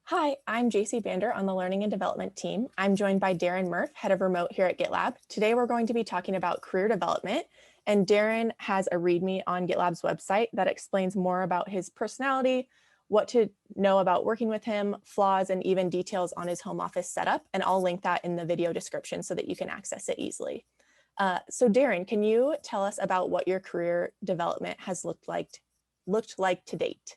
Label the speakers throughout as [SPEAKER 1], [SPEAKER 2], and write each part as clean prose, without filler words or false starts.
[SPEAKER 1] Hi, I'm JC Bander on the Learning and Development team. I'm joined by Darren Murph, head of remote here at GitLab. Today, we're going to be talking about career development, and Darren has a README on GitLab's website that explains more about his personality, what to know about working with him, flaws, and even details on his home office setup. And I'll link that in the video description so that you can access it easily. So Darren, can you tell us about what your career development has looked like to date?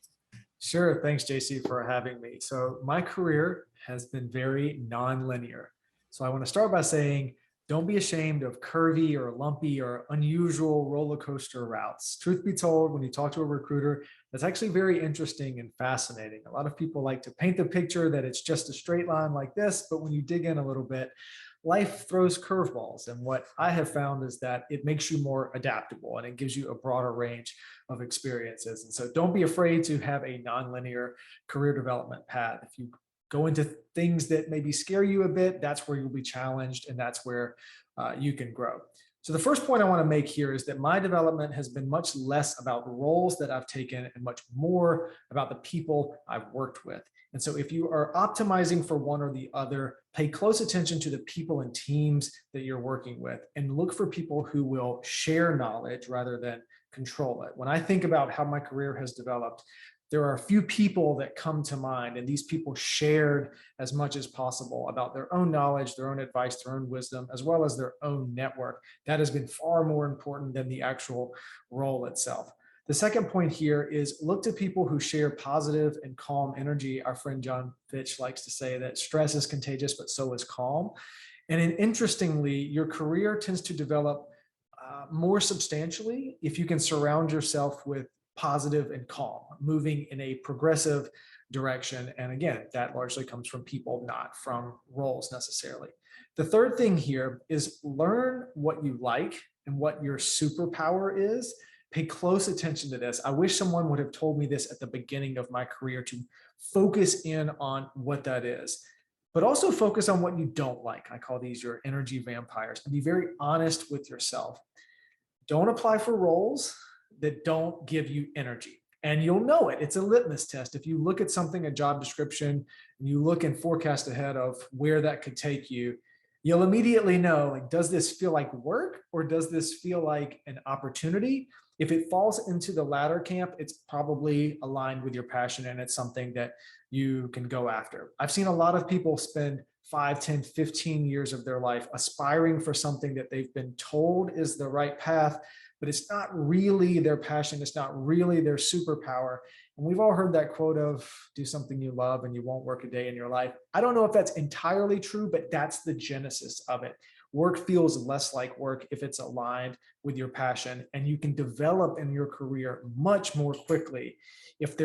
[SPEAKER 2] Sure. Thanks, JC, for having me. So my career has been very non-linear. So I want to start by saying, don't be ashamed of curvy or lumpy or unusual roller coaster routes. Truth be told, when you talk to a recruiter, that's actually very interesting and fascinating. A lot of people like to paint the picture that it's just a straight line like this, but when you dig in a little bit, life throws curveballs. And what I have found is that it makes you more adaptable and it gives you a broader range of experiences. And so don't be afraid to have a nonlinear career development path. If you go into things that maybe scare you a bit, that's where you'll be challenged and that's where you can grow. So the first point I want to make here is that my development has been much less about roles that I've taken and much more about the people I've worked with. And so if you are optimizing for one or the other, pay close attention to the people and teams that you're working with and look for people who will share knowledge rather than control it. When I think about how my career has developed, there are a few people that come to mind, and these people shared as much as possible about their own knowledge, their own advice, their own wisdom, as well as their own network. That has been far more important than the actual role itself. The second point here is look to people who share positive and calm energy. Our friend John Fitch likes to say that stress is contagious, but so is calm. And interestingly, your career tends to develop more substantially if you can surround yourself with positive and calm, moving in a progressive direction. And again, that largely comes from people, not from roles necessarily. The third thing here is learn what you like and what your superpower is. Pay close attention to this. I wish someone would have told me this at the beginning of my career, to focus in on what that is, but also focus on what you don't like. I call these your energy vampires, and be very honest with yourself. Don't apply for roles that don't give you energy. And you'll know it. It's a litmus test. If you look at something, a job description, and you look and forecast ahead of where that could take you, you'll immediately know, like, does this feel like work or does this feel like an opportunity? If it falls into the latter camp, it's probably aligned with your passion and it's something that you can go after. I've seen a lot of people spend 5, 10, 15 years of their life aspiring for something that they've been told is the right path, but it's not really their passion. It's not really their superpower. And we've all heard that quote of do something you love and you won't work a day in your life. I don't know if that's entirely true, but that's the genesis of it. Work feels less like work if it's aligned with your passion, and you can develop in your career much more quickly if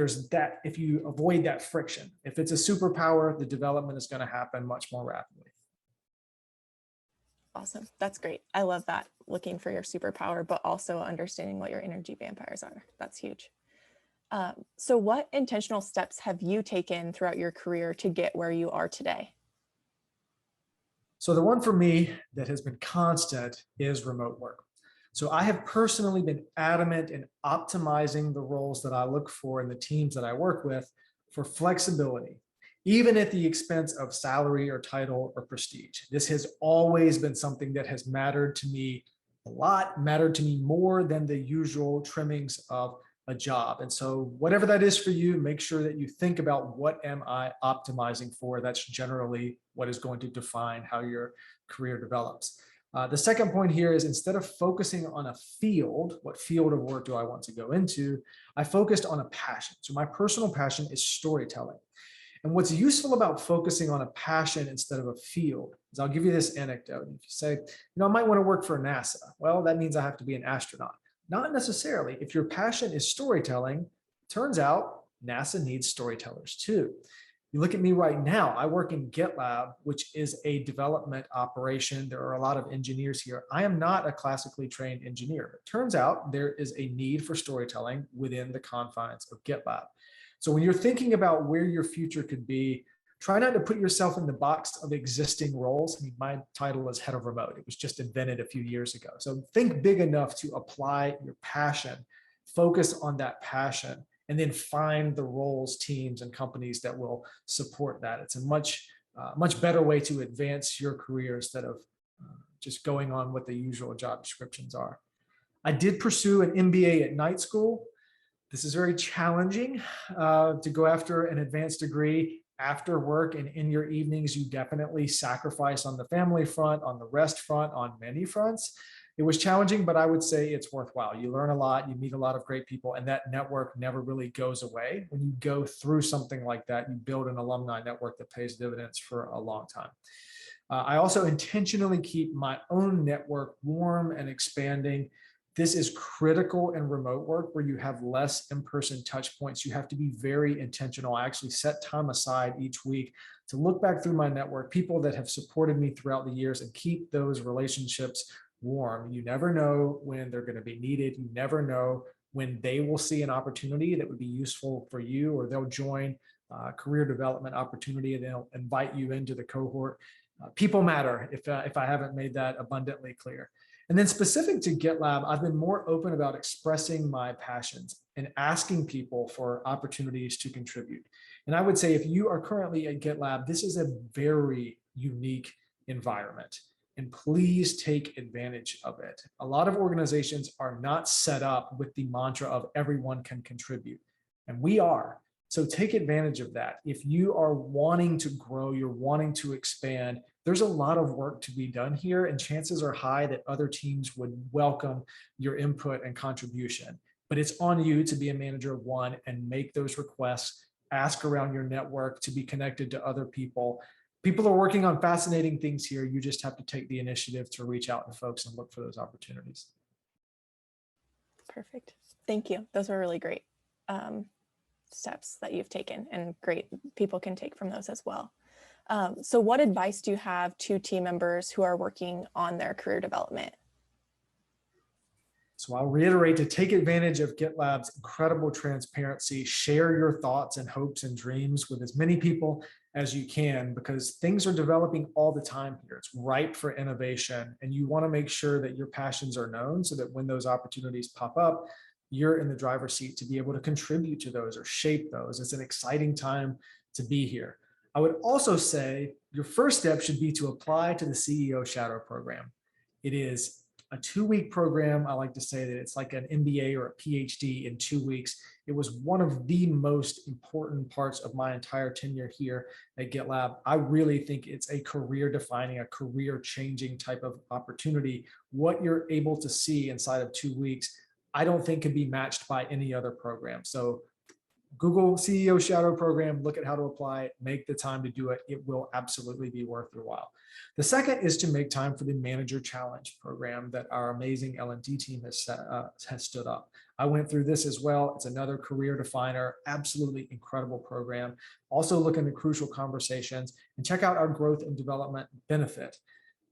[SPEAKER 2] you avoid that friction. If it's a superpower, the development is going to happen much more rapidly.
[SPEAKER 1] Awesome. That's great. I love that. Looking for your superpower, but also understanding what your energy vampires are. That's huge. So what intentional steps have you taken throughout your career to get where you are today?
[SPEAKER 2] So the one for me that has been constant is remote work. So I have personally been adamant in optimizing the roles that I look for in the teams that I work with for flexibility, even at the expense of salary or title or prestige. This has always been something that has mattered to me a lot, mattered to me more than the usual trimmings of a job. And so whatever that is for you, make sure that you think about, what am I optimizing for? That's generally what is going to define how your career develops. The second point here is, instead of focusing on a field, what field of work do I want to go into, I focused on a passion. So my personal passion is storytelling. And what's useful about focusing on a passion instead of a field is, I'll give you this anecdote. If you say, I might want to work for NASA. Well, that means I have to be an astronaut. Not necessarily. If your passion is storytelling, turns out NASA needs storytellers too. You look at me right now, I work in GitLab, which is a development operation. There are a lot of engineers here. I am not a classically trained engineer. It turns out there is a need for storytelling within the confines of GitLab. So when you're thinking about where your future could be, try not to put yourself in the box of existing roles. I mean, my title is head of remote. It was just invented a few years ago. So think big enough to apply your passion, focus on that passion, and then find the roles, teams, and companies that will support that. It's a much better way to advance your career instead of just going on what the usual job descriptions are. I did pursue an MBA at night school. This is very challenging to go after an advanced degree after work and in your evenings. You definitely sacrifice on the family front, on the rest front, on many fronts. It was challenging, but I would say it's worthwhile. You learn a lot, you meet a lot of great people, and that network never really goes away. When you go through something like that, you build an alumni network that pays dividends for a long time. I also intentionally keep my own network warm and expanding. This is critical in remote work where you have less in-person touch points. You have to be very intentional. I actually set time aside each week to look back through my network, people that have supported me throughout the years, and keep those relationships warm. You never know when they're going to be needed. You never know when they will see an opportunity that would be useful for you, or they'll join a career development opportunity and they'll invite you into the cohort. People matter, if I haven't made that abundantly clear. And then specific to GitLab, I've been more open about expressing my passions and asking people for opportunities to contribute. And I would say if you are currently at GitLab, this is a very unique environment, and please take advantage of it. A lot of organizations are not set up with the mantra of everyone can contribute, and we are. So take advantage of that. If you are wanting to grow, you're wanting to expand, there's a lot of work to be done here, and chances are high that other teams would welcome your input and contribution. But it's on you to be a manager of one and make those requests, ask around your network to be connected to other people. People are working on fascinating things here. You just have to take the initiative to reach out to folks and look for those opportunities.
[SPEAKER 1] Perfect. Thank you. Those were really great steps that you've taken, and great people can take from those as well. So what advice do you have to team members who are working on their career development?
[SPEAKER 2] So I'll reiterate to take advantage of GitLab's incredible transparency. Share your thoughts and hopes and dreams with as many people as you can, because things are developing all the time here. It's ripe for innovation, and you want to make sure that your passions are known so that when those opportunities pop up, you're in the driver's seat to be able to contribute to those or shape those. It's an exciting time to be here. I would also say your first step should be to apply to the CEO Shadow Program. It is a 2-week program. I like to say that it's like an MBA or a PhD in 2 weeks. It was one of the most important parts of my entire tenure here at GitLab. I really think it's a career defining, a career changing type of opportunity. What you're able to see inside of 2 weeks, I don't think can be matched by any other program. So Google CEO Shadow Program, look at how to apply it, make the time to do it. It will absolutely be worth your while. The second is to make time for the Manager Challenge program that our amazing L&D team has stood up. I went through this as well. It's another career definer, absolutely incredible program. Also look into crucial conversations and check out our growth and development benefit.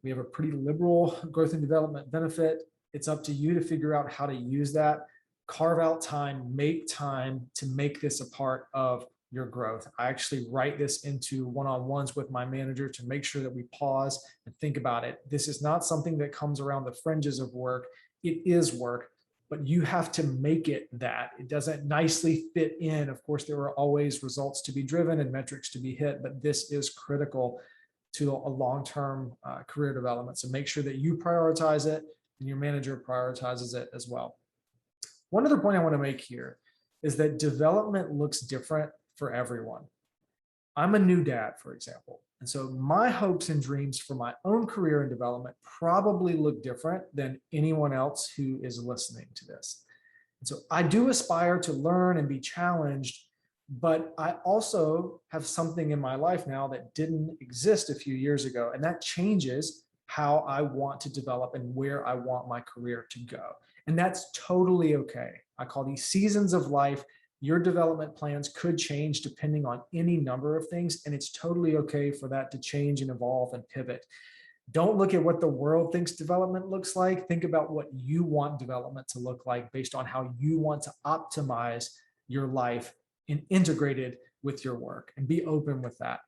[SPEAKER 2] We have a pretty liberal growth and development benefit. It's up to you to figure out how to use that. Carve out time, make time to make this a part of your growth. I actually write this into one-on-ones with my manager to make sure that we pause and think about it. This is not something that comes around the fringes of work. It is work, but you have to make it that. It doesn't nicely fit in. Of course, there are always results to be driven and metrics to be hit, but this is critical to a long-term career development. So make sure that you prioritize it and your manager prioritizes it as well. One other point I want to make here is that development looks different for everyone. I'm a new dad, for example, and so my hopes and dreams for my own career and development probably look different than anyone else who is listening to this. And so I do aspire to learn and be challenged, but I also have something in my life now that didn't exist a few years ago, and that changes how I want to develop and where I want my career to go. And that's totally okay. I call these seasons of life. Your development plans could change depending on any number of things, and it's totally okay for that to change and evolve and pivot. Don't look at what the world thinks development looks like. Think about what you want development to look like based on how you want to optimize your life and integrate it with your work, and be open with that.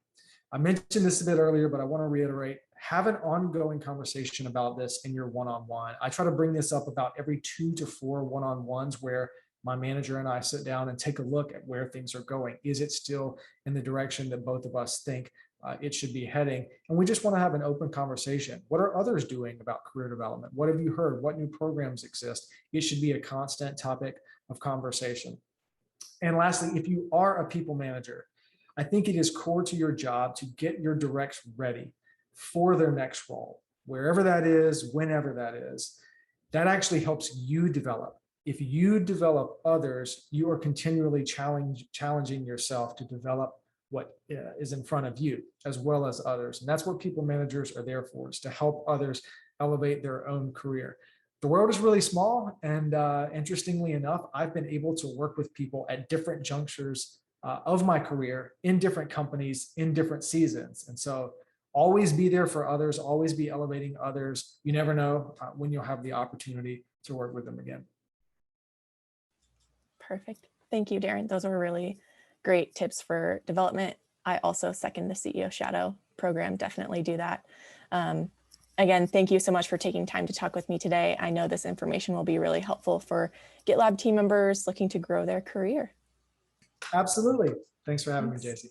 [SPEAKER 2] I mentioned this a bit earlier, but I want to reiterate, have an ongoing conversation about this in your one-on-one. I try to bring this up about every 2 to 4 one-on-ones where my manager and I sit down and take a look at where things are going. Is it still in the direction that both of us think it should be heading? And we just want to have an open conversation. What are others doing about career development? What have you heard? What new programs exist? It should be a constant topic of conversation. And lastly, if you are a people manager, I think it is core to your job to get your directs ready for their next role, wherever that is, whenever that is. That actually helps you develop. If you develop others, you are continually challenging yourself to develop what is in front of you as well as others. And that's what people managers are there for, is to help others elevate their own career. The world is really small, and interestingly enough, I've been able to work with people at different junctures of my career in different companies in different seasons. And so always be there for others, always be elevating others. You never know when you'll have the opportunity to work with them again.
[SPEAKER 1] Perfect. Thank you, Darren. Those were really great tips for development. I also second the CEO Shadow program. Definitely do that. Again, thank you so much for taking time to talk with me today. I know this information will be really helpful for GitLab team members looking to grow their career.
[SPEAKER 2] Absolutely. Thanks for having me, JC.